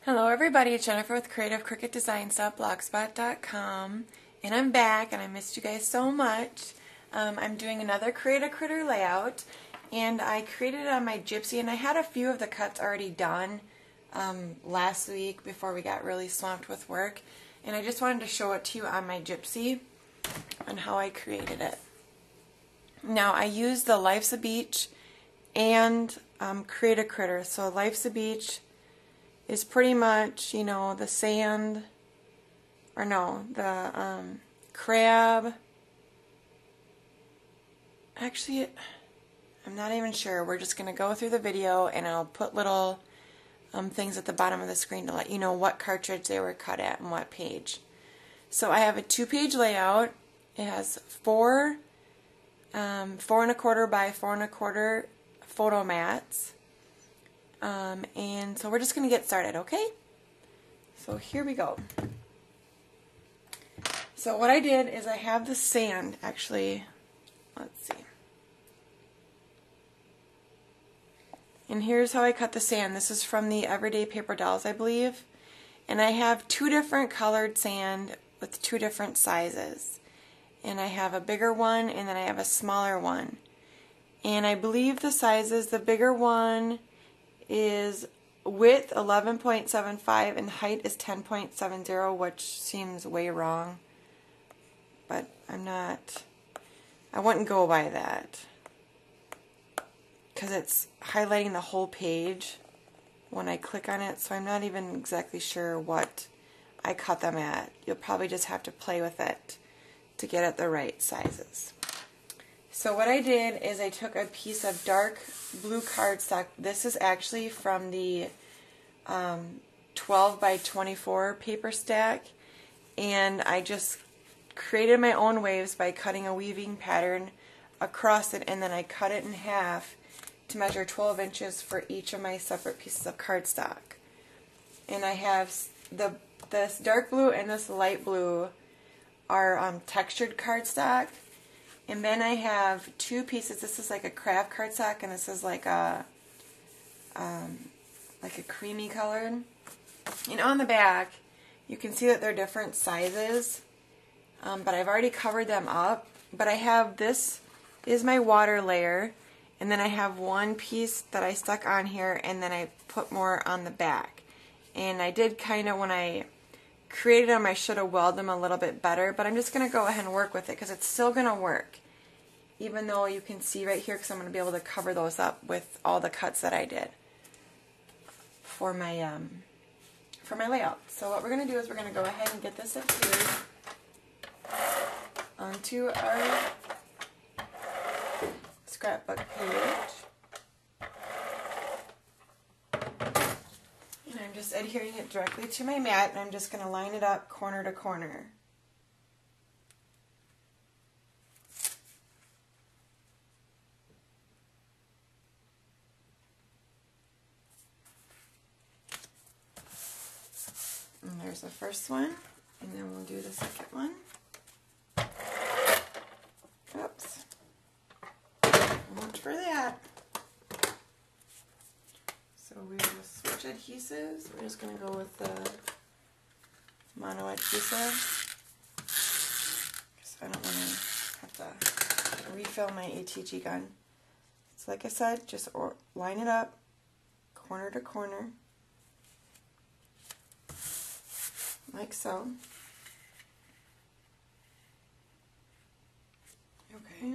Hello everybody, it's Jennifer with CreativeCricketDesigns.blogspot.com, and I'm back and I missed you guys so much. I'm doing another Create a Critter layout, and I created it on my Gypsy, and I had a few of the cuts already done last week before we got really swamped with work, and I just wanted to show it to you on my Gypsy on how I created it. Now I used the Life's a Beach and Create a Critter. So Life's a Beach is pretty much, you know, the sand, or no, the crab. Actually, I'm not even sure. We're just going to go through the video and I'll put little things at the bottom of the screen to let you know what cartridge they were cut at and what page. So I have a 2-page layout. It has 4 4¼ by 4¼ photo mats. And so we're just going to get started, okay? So here we go. So what I did is I have the sand, actually, let's see. And here's how I cut the sand. This is from the Everyday Paper Dolls, I believe. And I have 2 different colored sand with 2 different sizes. And I have a bigger one and then I have a smaller one. And I believe the sizes, the bigger one is width 11.75 and height is 10.70, which seems way wrong, but I wouldn't go by that because it's highlighting the whole page when I click on it, so I'm not even exactly sure what I cut them at. You'll probably just have to play with it to get at the right sizes. So what I did is I took a piece of dark blue cardstock. This is actually from the 12 by 24 paper stack, and I just created my own waves by cutting a weaving pattern across it, and then I cut it in half to measure 12 inches for each of my separate pieces of cardstock. And I have this dark blue and this light blue are textured cardstock. And then I have 2 pieces. This is like a craft cardstock, and this is like a creamy colored. And on the back, you can see that they're different sizes, but I've already covered them up. But I have, this is my water layer, and then I have 1 piece that I stuck on here, and then I put more on the back. And I did kind of, when I created them, I should have welded them a little bit better, but I'm just going to go ahead and work with it because it's still going to work, even though you can see right here, because I'm going to be able to cover those up with all the cuts that I did for my layout. So what we're going to do is we're going to go ahead and get this adhered onto our scrapbook page. I'm just adhering it directly to my mat, and I'm just going to line it up corner to corner. And there's the first one, and then we'll do the second one. Oops. Watch for that. So we will switch adhesives. We're just going to go with the mono adhesive, because I don't want to have to refill my ATG gun. So like I said, just line it up corner to corner, like so. Okay.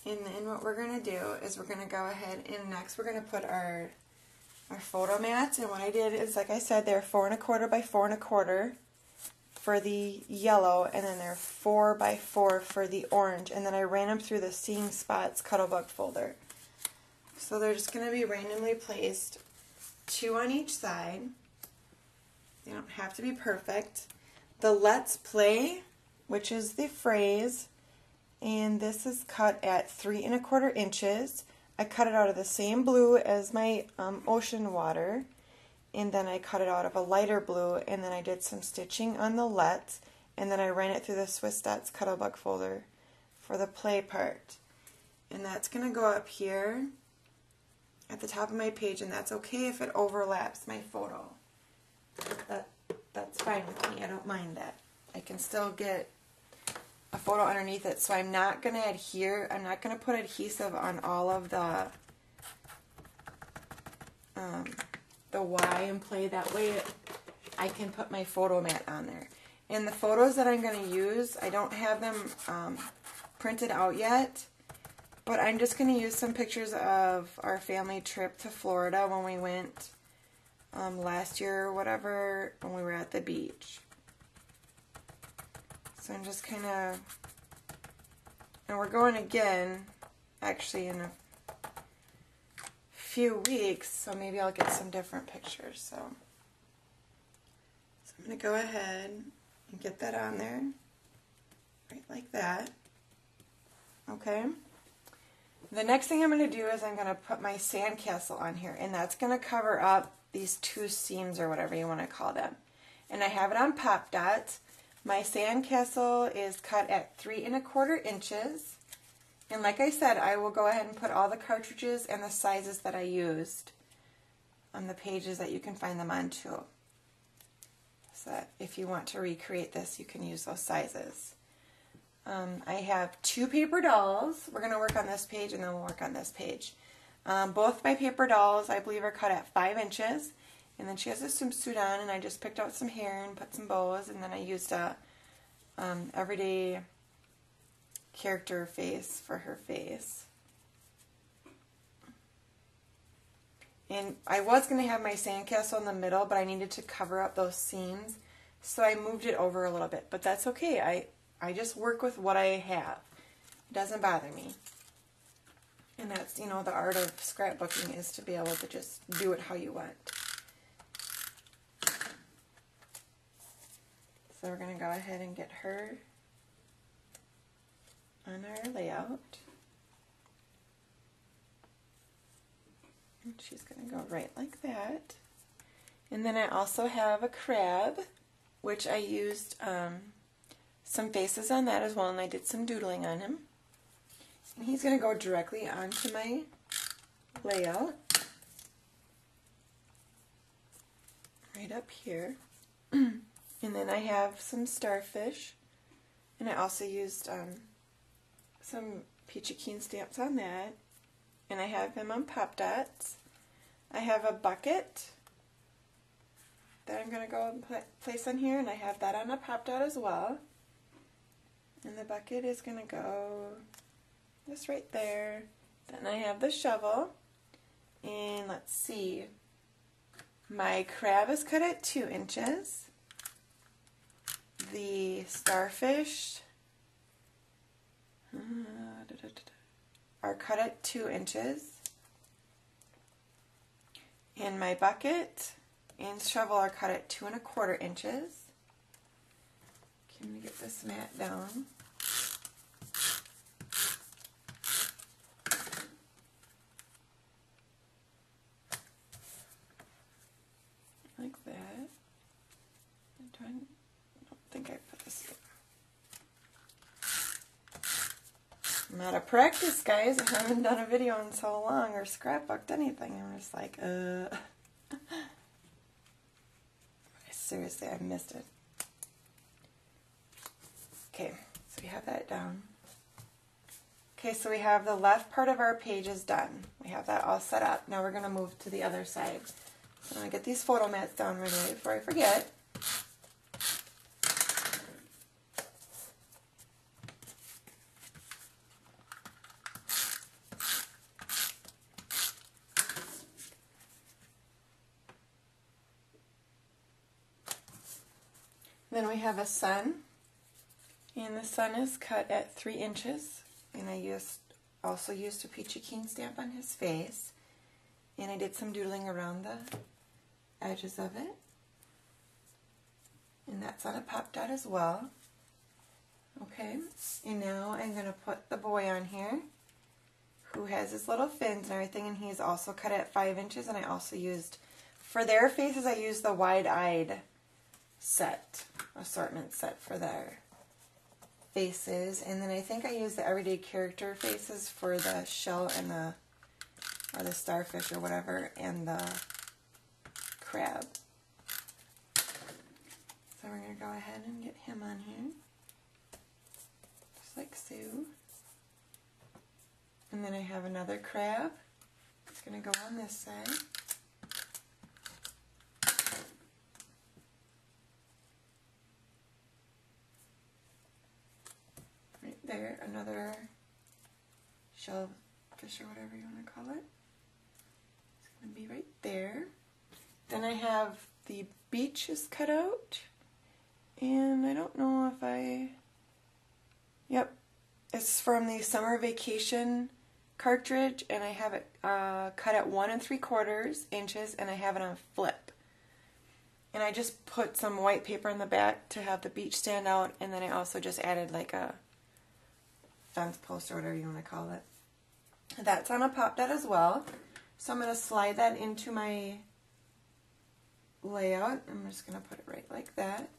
And then what we're going to do is we're going to go ahead and next we're going to put our photo mats. And what I did is, like I said, they're 4¼ by 4¼ for the yellow, and then they're 4 by 4 for the orange. And then I ran them through the Seeing Spots Cuttlebug folder. So they're just going to be randomly placed 2 on each side. They don't have to be perfect. The Let's Play, which is the phrase, and this is cut at 3¼ inches. I cut it out of the same blue as my ocean water, and then I cut it out of a lighter blue, and then I did some stitching on the Let's, and then I ran it through the Swiss Dots Cuttlebug folder for the play part. And that's going to go up here at the top of my page, and that's okay if it overlaps my photo. That's fine with me. I don't mind that. I can still get a photo underneath it. So I'm not going to adhere. I'm not going to put adhesive on all of the Y and play. That way I can put my photo mat on there. And the photos that I'm going to use, I don't have them printed out yet. But I'm just going to use some pictures of our family trip to Florida when we went last year or whatever, when we were at the beach. So I'm just kind of, and we're going again, actually in a few weeks, so maybe I'll get some different pictures. So I'm going to go ahead and get that on there, right like that. Okay. The next thing I'm going to do is I'm going to put my sandcastle on here, and that's going to cover up these two seams or whatever you want to call them. And I have it on Pop Dots. My sandcastle is cut at 3 1/4 inches. And like I said, I will go ahead and put all the cartridges and the sizes that I used on the pages that you can find them on too. So that if you want to recreate this, you can use those sizes. I have 2 paper dolls. We're going to work on this page and then we'll work on this page. Both my paper dolls, I believe, are cut at 5 inches. And then she has a swimsuit on, and I just picked out some hair and put some bows, and then I used a everyday character face for her face. And I was going to have my sandcastle in the middle, but I needed to cover up those seams, so I moved it over a little bit. But that's okay. I just work with what I have. It doesn't bother me. And that's, you know, the art of scrapbooking is to be able to just do it how you want. So we're going to go ahead and get her on our layout. And she's going to go right like that. And then I also have a crab, which I used some faces on that as well, and I did some doodling on him. And he's going to go directly onto my layout, right up here. And then I have some starfish, and I also used some Peachy Keen stamps on that, and I have him on Pop Dots. I have a bucket that I'm going to go and place on here, and I have that on a Pop Dot as well. And the bucket is going to go just right there. Then I have the shovel, and let's see, my crab is cut at 2 inches. The starfish are cut at 2 inches. And my bucket and shovel are cut at 2 1/4 inches. Okay, I'm going to get this mat down. Like that. I don't think I put this in. I'm out of practice, guys. I haven't done a video in so long or scrapbooked anything. I'm just like, Seriously, I missed it. Okay, so we have that down. Okay, so we have the left part of our page is done. We have that all set up. Now we're going to move to the other side. So I'm going to get these photo mats down right away before I forget. Then we have a sun, and the sun is cut at 3 inches, and I also used a Peachy Keen stamp on his face, and I did some doodling around the edges of it, and that's on a Pop Dot as well. Okay, and now I'm going to put the boy on here, who has his little fins and everything, and he's also cut at 5 inches, and I also used, for their faces, I used the wide-eyed assortment set for their faces, and then I think I used the everyday character faces for the shell and or the starfish or whatever, and the crab. So we're going to go ahead and get him on here, just like so. And then I have another crab. It's going to go on this side. Right there, another shellfish or whatever you want to call it. It's going to be right there. Then I have the beaches cut out. And I don't know if yep, it's from the summer vacation cartridge, and I have it cut at 1 3/4 inches, and I have it on flip. And I just put some white paper in the back to have the beach stand out, and then I also just added like a fence post or whatever you want to call it. That's on a pop dot as well. So I'm going to slide that into my layout. I'm just going to put it right like that.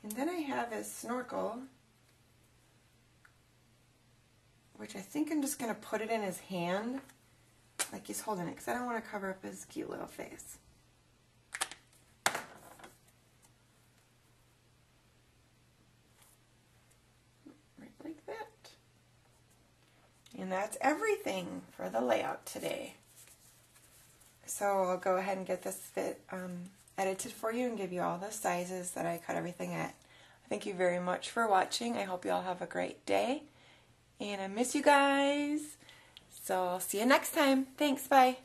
And then I have his snorkel, which I think I'm just going to put it in his hand, like he's holding it, because I don't want to cover up his cute little face. Right like that. And that's everything for the layout today. So I'll go ahead and get this edited for you and give you all the sizes that I cut everything at. Thank you very much for watching. I hope you all have a great day. And I miss you guys. So I'll see you next time. Thanks. Bye.